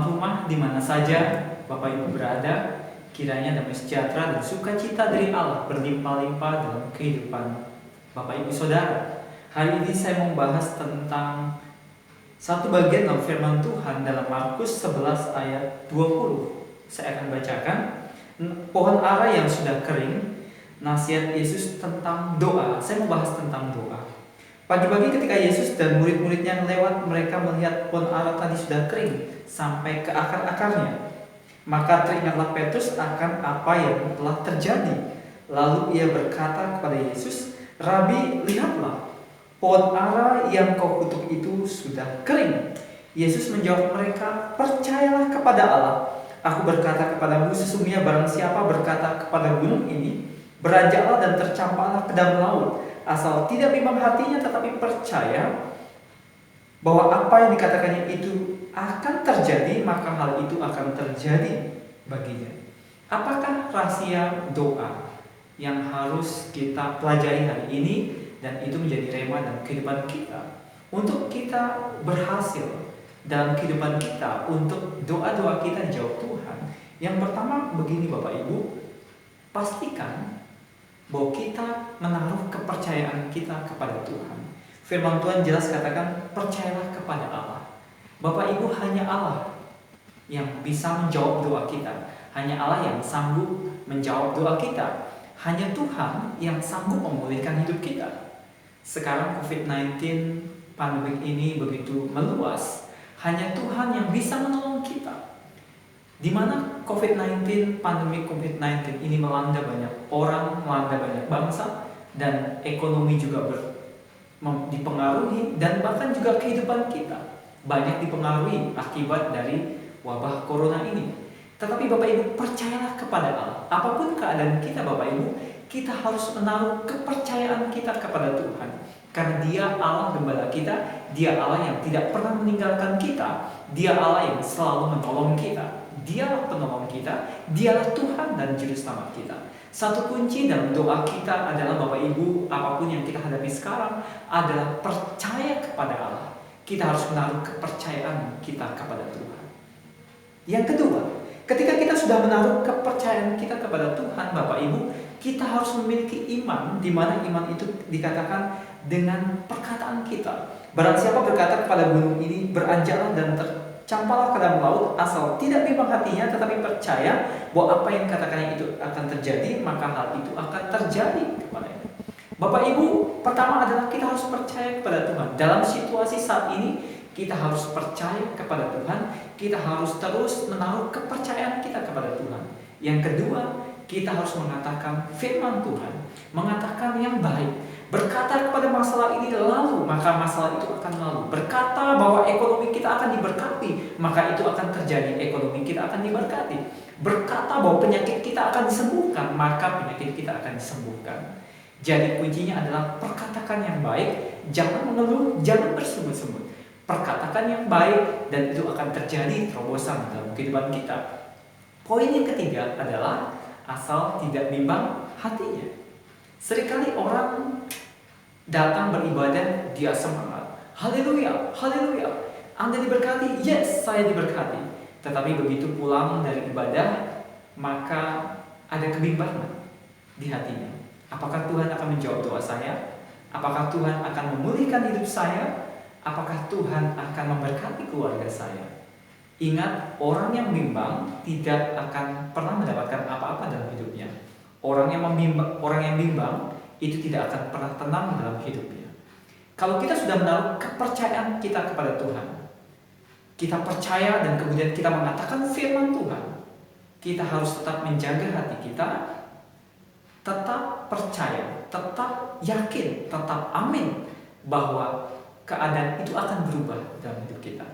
tuan rumah di mana saja Bapak Ibu berada, kiranya damai sejahtera dan sukacita dari Allah berlimpah-limpah dalam kehidupan Bapak Ibu Saudara. Hari ini saya mau membahas tentang satu bagian dalam firman Tuhan dalam Markus 11 ayat 20. Saya akan bacakan. Pohon ara yang sudah kering, nasihat Yesus tentang doa. Saya mau bahas tentang doa. Pagi-pagi ketika Yesus dan murid-muridnya lewat, mereka melihat pohon ara tadi sudah kering sampai ke akar-akarnya. Maka teringatlah Petrus akan apa yang telah terjadi. Lalu ia berkata kepada Yesus, "Rabi, lihatlah, pohon ara yang kau kutuk itu sudah kering." Yesus menjawab mereka, "Percayalah kepada Allah. Aku berkata kepadamu, sesungguhnya barang siapa berkata kepada gunung ini, beranjaklah dan tercampaklah ke dalam laut, asal tidak bimbang hatinya tetapi percaya bahwa apa yang dikatakannya itu akan terjadi, maka hal itu akan terjadi baginya." Apakah rahasia doa yang harus kita pelajari hari ini dan itu menjadi rema dalam kehidupan kita untuk kita berhasil dalam kehidupan kita, untuk doa-doa kita dijawab Tuhan? Yang pertama begini Bapak Ibu, pastikan bahwa kita menaruh kepercayaan kita kepada Tuhan. Firman Tuhan jelas katakan, percayalah kepada Allah. Bapak Ibu, hanya Allah yang bisa menjawab doa kita. Hanya Allah yang sanggup menjawab doa kita. Hanya Tuhan yang sanggup memulihkan hidup kita. Sekarang COVID-19 pandemik ini begitu meluas. Hanya Tuhan yang bisa menolong kita. Di mana COVID-19, pandemi COVID-19 ini melanda banyak orang, melanda banyak bangsa, dan ekonomi juga dipengaruhi, dan bahkan juga kehidupan kita banyak dipengaruhi akibat dari wabah corona ini. Tetapi Bapak Ibu, percayalah kepada Allah. Apapun keadaan kita Bapak Ibu, kita harus menaruh kepercayaan kita kepada Tuhan. Karena Dia Allah gembala kita, Dia Allah yang tidak pernah meninggalkan kita, Dia Allah yang selalu menolong kita, Dialah penolong kita, Dialah Tuhan dan Juru Selamat kita. Satu kunci dalam doa kita adalah Bapak Ibu, apapun yang kita hadapi sekarang adalah percaya kepada Allah. Kita harus menaruh kepercayaan kita kepada Tuhan. Yang kedua, ketika kita sudah menaruh kepercayaan kita kepada Tuhan Bapak Ibu, kita harus memiliki iman, di mana iman itu dikatakan dengan perkataan kita. Barang siapa berkata kepada gunung ini, beranjaklah dan tercampaklah ke dalam laut, asal tidak bimbang hatinya tetapi percaya bahwa apa yang katakannya itu akan terjadi, maka hal itu akan terjadi kepadanya. Bapak Ibu, pertama adalah kita harus percaya kepada Tuhan. Dalam situasi saat ini, kita harus percaya kepada Tuhan. Kita harus terus menaruh kepercayaan kita kepada Tuhan. Yang kedua, kita harus mengatakan firman Tuhan, mengatakan yang baik. Berkata kepada masalah ini lalu, maka masalah itu akan lalu. Berkata bahwa ekonomi kita akan diberkati, maka itu akan terjadi, ekonomi kita akan diberkati. Berkata bahwa penyakit kita akan disembuhkan, maka penyakit kita akan disembuhkan. Jadi kuncinya adalah perkatakan yang baik, jangan mengeluh, jangan bersungut-sungut. Perkatakan yang baik dan itu akan terjadi terobosan dalam kehidupan kita. Poin yang ketiga adalah asal tidak bimbang hatinya. Seringkali orang datang beribadah, dia semangat, haleluya, haleluya, Anda diberkati, yes, saya diberkati. Tetapi begitu pulang dari ibadah, maka ada kebimbangan di hatinya. Apakah Tuhan akan menjawab doa saya? Apakah Tuhan akan memulihkan hidup saya? Apakah Tuhan akan memberkati keluarga saya? Ingat, orang yang bimbang tidak akan pernah mendapatkan apa-apa dalam hidupnya. Orang yang bimbang itu tidak akan pernah tenang dalam hidupnya. Kalau kita sudah menaruh kepercayaan kita kepada Tuhan, kita percaya dan kemudian kita mengatakan firman Tuhan, kita harus tetap menjaga hati kita, tetap percaya, tetap yakin, tetap amin bahwa keadaan itu akan berubah dalam hidup kita.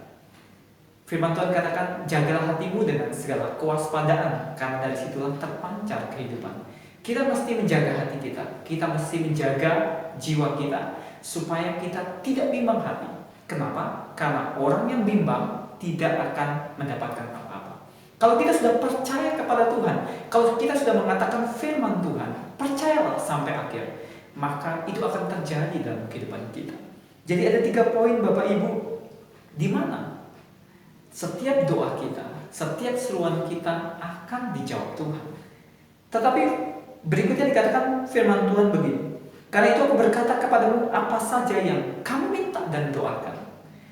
Firman Tuhan katakan, jagalah hatimu dengan segala kewaspadaan, karena dari situlah terpancar kehidupan. Kita mesti menjaga hati kita mesti menjaga jiwa kita, supaya kita tidak bimbang hati. Kenapa? Karena orang yang bimbang tidak akan mendapatkan apa-apa. Kalau kita sudah percaya kepada Tuhan, kalau kita sudah mengatakan firman Tuhan, percayalah sampai akhir, maka itu akan terjadi dalam kehidupan kita. Jadi ada 3 poin Bapak Ibu, di mana setiap doa kita, setiap seruan kita akan dijawab Tuhan. Tetapi berikutnya dikatakan firman Tuhan begini, karena itu aku berkata kepadamu apa saja yang kamu minta dan doakan,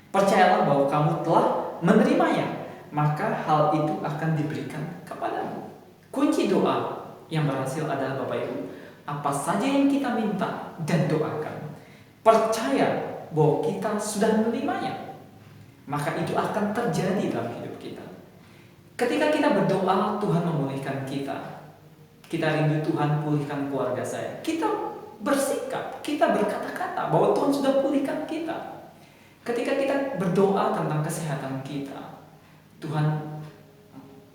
percayalah bahwa kamu telah menerimanya, maka hal itu akan diberikan kepadamu. Kunci doa yang berhasil adalah Bapak Ibu, apa saja yang kita minta dan doakan, percaya bahwa kita sudah menerimanya, maka itu akan terjadi dalam hidup kita. Ketika kita berdoa, Tuhan memulihkan kita. Kita rindu Tuhan pulihkan keluarga saya. Kita bersikap, kita berkata-kata bahwa Tuhan sudah pulihkan kita. Ketika kita berdoa tentang kesehatan kita, Tuhan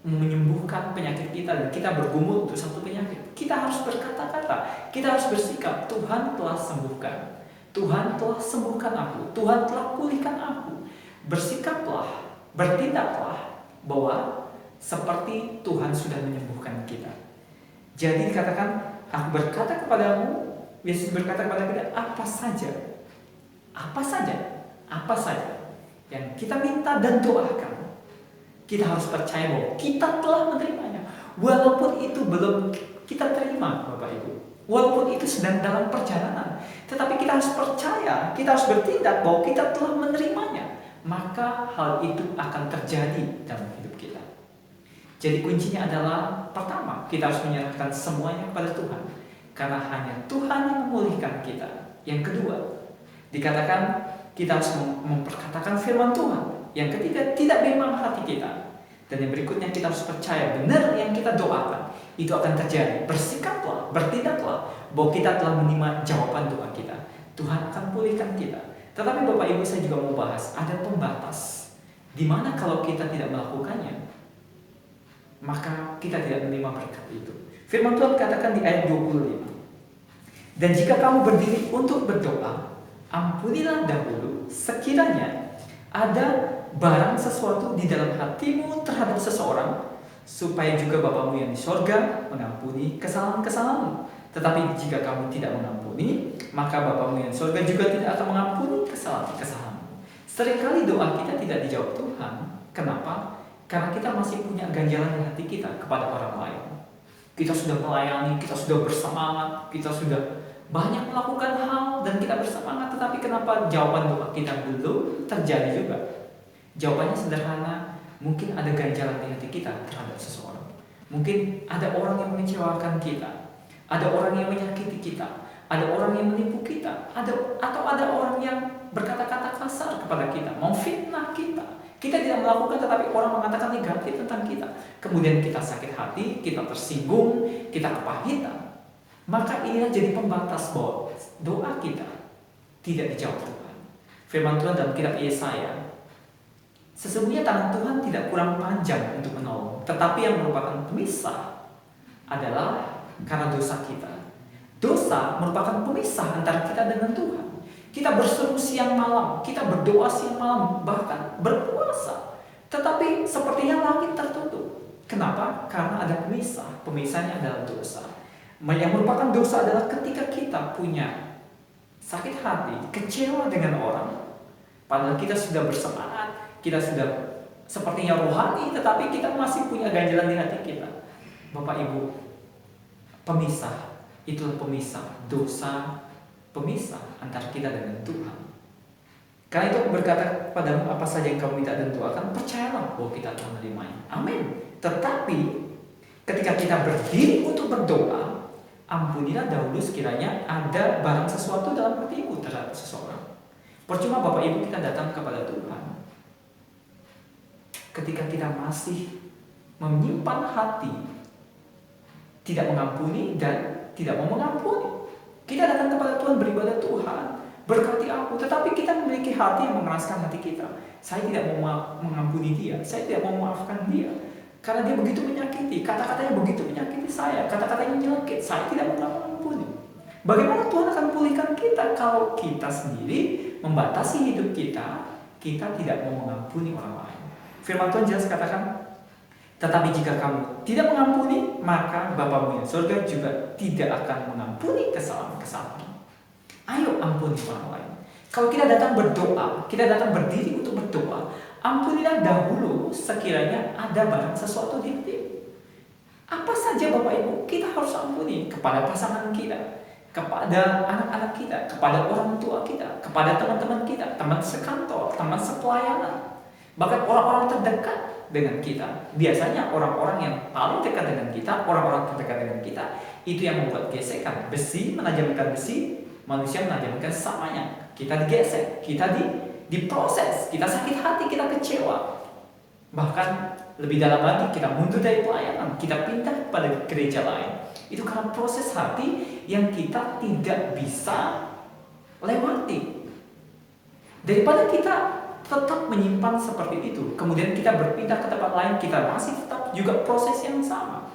menyembuhkan penyakit kita dan kita bergumul untuk satu penyakit, kita harus berkata-kata, kita harus bersikap, Tuhan telah sembuhkan, Tuhan telah sembuhkan aku, Tuhan telah pulihkan aku. Bersikaplah, bertindaklah bahwa seperti Tuhan sudah menyembuhkan kita. Jadi dikatakan, aku berkata kepadamu, Yesus berkata kepada kita, apa saja yang kita minta dan doakan, kita harus percaya bahwa kita telah menerimanya. Walaupun itu belum kita terima, Bapak Ibu, walaupun itu sedang dalam perjalanan, tetapi kita harus percaya, kita harus bertindak bahwa kita telah menerimanya, maka hal itu akan terjadi dalam hidup kita. Jadi kuncinya adalah, pertama, kita harus menyerahkan semuanya kepada Tuhan, karena hanya Tuhan yang memulihkan kita. Yang kedua, dikatakan kita harus memperkatakan firman Tuhan. Yang ketiga, tidak memang hati kita. Dan yang berikutnya, kita harus percaya benar yang kita doakan itu akan terjadi. Bersikaplah, bertindaklah bahwa kita telah menerima jawaban doa kita. Tuhan akan pulihkan kita. Tetapi Bapak Ibu, saya juga mau bahas, ada pembatas. Dimana kalau kita tidak melakukannya, maka kita tidak menerima berkat itu. Firman Tuhan katakan di ayat 25, dan jika kamu berdiri untuk berdoa, ampunilah dahulu sekiranya ada barang sesuatu di dalam hatimu terhadap seseorang, supaya juga Bapamu yang di sorga mengampuni kesalahan-kesalahanmu. Tetapi jika kamu tidak mengampuni, maka Bapamu yang di sorga juga tidak akan mengampuni kesalahan-kesalahanmu. Seringkali doa kita tidak dijawab Tuhan. Kenapa? Karena kita masih punya ganjalan di hati kita kepada orang lain. Kita sudah melayani, kita sudah bersemangat, kita sudah banyak melakukan hal dan kita bersemangat, tetapi kenapa jawaban doa kita belum terjadi juga? Jawabannya sederhana, mungkin ada ganjalan di hati kita terhadap seseorang. Mungkin ada orang yang mengecewakan kita, ada orang yang menyakiti kita, ada orang yang menipu kita, atau ada orang yang berkata-kata kasar kepada kita, memfitnah kita. Kita tidak melakukan, tetapi orang mengatakan negatif tentang kita. Kemudian kita sakit hati, kita tersinggung, kita kepahitan. Maka inilah jadi pembatas bahwa doa kita tidak dijawab Tuhan. Firman Tuhan dalam kitab Yesaya, sesungguhnya tangan Tuhan tidak kurang panjang untuk menolong, tetapi yang merupakan pemisah adalah karena dosa kita. Dosa merupakan pemisah antara kita dengan Tuhan. Kita berseru siang malam, kita berdoa siang malam, bahkan berpuasa, tetapi sepertinya langit tertutup. Kenapa? Karena ada pemisah. Pemisahnya adalah dosa. Yang merupakan dosa adalah ketika kita punya sakit hati, kecewa dengan orang, padahal kita sudah bersemangat, kita sudah sepertinya rohani, tetapi kita masih punya ganjalan di hati kita. Bapak Ibu, pemisah, itulah pemisah, dosa pemisah antara kita dengan Tuhan. Karena itu aku berkata kepadamu, apa saja yang kamu minta dan doakan, percayalah bahwa kita telah menerimanya. Amin. Tetapi ketika kita berdiri untuk berdoa, ampunilah dahulu sekiranya ada barang sesuatu dalam hatimu terhadap seseorang. Percuma Bapak Ibu kita datang kepada Tuhan ketika kita masih menyimpan hati, tidak mengampuni dan tidak mau mengampuni. Kita datang kepada Tuhan beribadah, Tuhan berkati aku, tetapi kita memiliki hati yang mengeraskan hati kita. Saya tidak mau mengampuni dia, saya tidak mau memaafkan dia, karena dia begitu menyakiti, kata-katanya begitu menyakiti saya, kata-katanya nyelekit, saya tidak mau mengampuni. Bagaimana Tuhan akan pulihkan kita kalau kita sendiri membatasi hidup kita, kita tidak mau mengampuni orang lain? Firman Tuhan jelas katakan, tetapi jika kamu tidak mengampuni, maka Bapamu yang surga juga tidak akan mengampuni kesalahan-kesalahan. Ayo ampuni orang lain. Kalau kita datang berdoa, kita datang berdiri untuk berdoa, Ampunilah dahulu sekiranya ada barang sesuatu di hatimu. Apa saja Bapak Ibu kita harus ampuni kepada pasangan kita, kepada anak-anak kita, kepada orang tua kita, kepada teman-teman kita, teman sekantor, teman sepelayanan, bahkan orang-orang terdekat dengan kita. Biasanya orang-orang yang paling dekat dengan kita, orang-orang terdekat dengan kita, itu yang membuat gesekan. Besi menajamkan besi, manusia menajamkan sesamanya. Kita digesek, kita diproses, kita sakit hati, kita kecewa. Bahkan lebih dalam lagi kita mundur dari pelayanan, kita pindah kepada gereja lain. Itu karena proses hati yang kita tidak bisa lewati. Daripada kita tetap menyimpan seperti itu, kemudian kita berpindah ke tempat lain, kita masih tetap juga proses yang sama.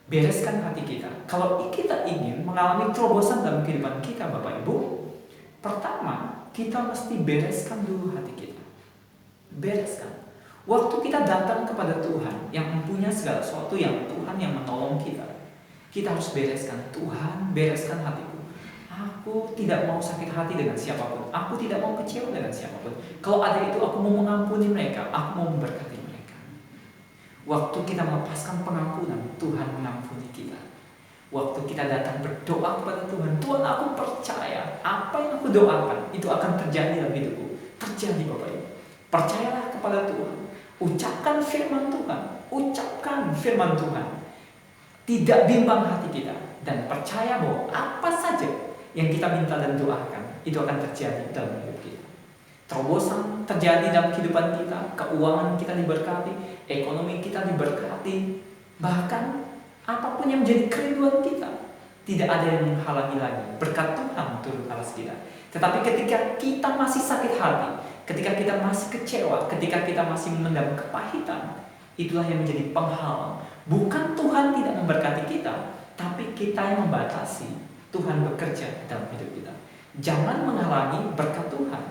Bereskan hati kita. Kalau kita ingin mengalami terobosan dalam kehidupan kita Bapak Ibu, pertama kita mesti bereskan dulu hati kita. Bereskan. Waktu kita datang kepada Tuhan yang mempunyai segala sesuatu, yang Tuhan yang menolong kita, kita harus bereskan. Tuhan, bereskan hatiku. Aku tidak mau sakit hati dengan siapapun. Aku tidak mau kecewa dengan siapapun. Kalau ada itu, aku mau mengampuni mereka. Aku mau memberkati mereka. Waktu kita melepaskan pengampunan, Tuhan mengampuni kita. Waktu kita datang berdoa kepada Tuhan, Tuhan, aku percaya apa yang aku doakan itu akan terjadi dalam hidupku. Terjadi Bapak Ibu. Percayalah kepada Tuhan. Ucapkan firman Tuhan. Ucapkan firman Tuhan. Tidak bimbang hati kita. Dan percaya bahwa apa saja yang kita minta dan doakan itu akan terjadi dalam hidup kita. Terobosan terjadi dalam kehidupan kita. Keuangan kita diberkati. Ekonomi kita diberkati. Bahkan apapun yang menjadi kerinduan kita, tidak ada yang menghalangi lagi berkat Tuhan turun atas kita. Tetapi ketika kita masih sakit hati, ketika kita masih kecewa, ketika kita masih memendam kepahitan, itulah yang menjadi penghalang. Bukan Tuhan tidak memberkati kita, tapi kita yang membatasi Tuhan bekerja dalam hidup kita. Jangan menghalangi berkat Tuhan.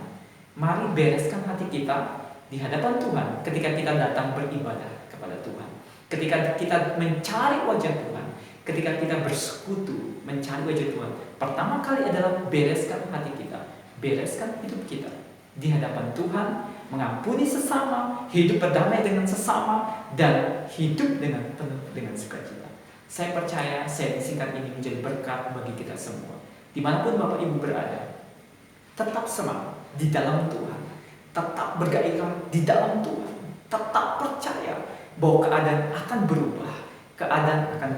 Mari bereskan hati kita di hadapan Tuhan ketika kita datang beribadah kepada Tuhan. Ketika kita mencari wajah Tuhan, ketika kita bersekutu mencari wajah Tuhan, pertama kali adalah bereskan hati kita, bereskan hidup kita di hadapan Tuhan, mengampuni sesama, hidup berdamai dengan sesama, dan hidup dengan penuh dengan sukacita. Saya percaya singkat ini menjadi berkat bagi kita semua. Dimanapun Bapak Ibu berada, tetap semangat di dalam Tuhan, tetap bergairah di dalam Tuhan, tetap percaya bahwa keadaan akan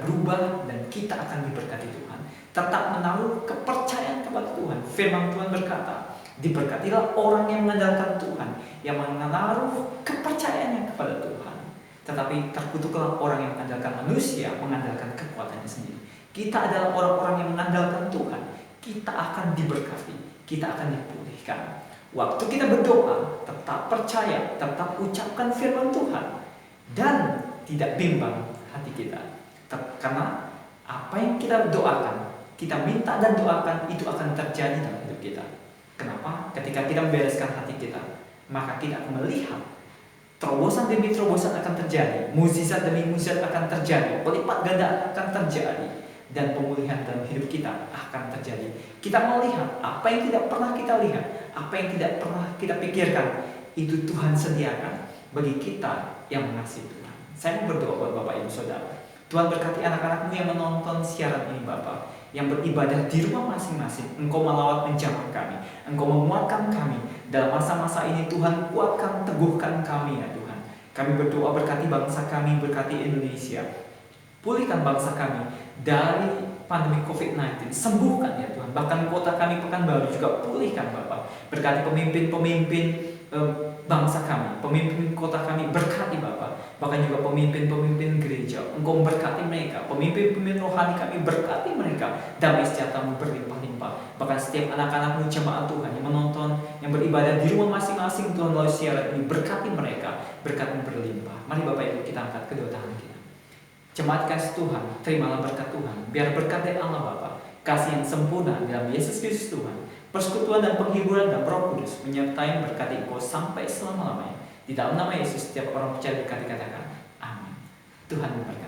berubah, dan kita akan diberkati Tuhan. Tetap menaruh kepercayaan kepada Tuhan. Firman Tuhan berkata, diberkatilah orang yang mengandalkan Tuhan, yang menaruh kepercayaannya kepada Tuhan. Tetapi terkutuklah orang yang mengandalkan manusia, mengandalkan kekuatannya sendiri. Kita adalah orang-orang yang mengandalkan Tuhan. Kita akan diberkati, kita akan dipulihkan. Waktu kita berdoa, tetap percaya, tetap ucapkan firman Tuhan. Dan tidak bimbang hati kita. Karena apa yang kita doakan, kita minta dan doakan, itu akan terjadi dalam hidup kita. Kenapa? Ketika kita membereskan hati kita, maka kita akan melihat terobosan demi terobosan akan terjadi, mukjizat demi mukjizat akan terjadi, pelipat ganda akan terjadi, dan pemulihan dalam hidup kita akan terjadi. Kita melihat apa yang tidak pernah kita lihat, apa yang tidak pernah kita pikirkan, itu Tuhan sediakan bagi kita yang mengasihi Tuhan. Saya mau berdoa buat Bapak Ibu Saudara. Tuhan berkati anak-anakmu yang menonton siaran ini Bapak, yang beribadah di rumah masing-masing. Engkau melawat menjamah kami, Engkau menguatkan kami. Dalam masa-masa ini Tuhan kuatkan, teguhkan kami ya Tuhan. Kami berdoa berkati bangsa kami, berkati Indonesia. Pulihkan bangsa kami dari pandemi COVID-19. Sembuhkan ya Tuhan. Bahkan kota kami Pekanbaru juga pulihkan Bapak. Berkati pemimpin-pemimpin bangsa kami, pemimpin kota kami, berkati Bapak. Bahkan juga pemimpin-pemimpin gereja, Engkau memberkati mereka. Pemimpin-pemimpin rohani kami, berkati mereka. Damai sejahtera-Mu berlimpah-limpah. Bahkan setiap anak-anak-Mu jemaat Tuhan yang menonton, yang beribadah di rumah masing-masing Tuhan melalui siaran ini, berkati mereka, berkat-Mu berlimpah. Mari Bapak Ibu kita angkat kedua tangan kita. Jemaat kasih Tuhan, terimalah berkat Tuhan. Biar berkat dari Allah Bapa, kasih yang sempurna dalam Yesus Kristus Tuhan, persekutuan dan penghiburan dan Roh Kudus menyertai berkati engkau sampai selama-lamanya. Di dalam nama Yesus setiap orang percaya berkati katakan amin. Tuhan memberkati.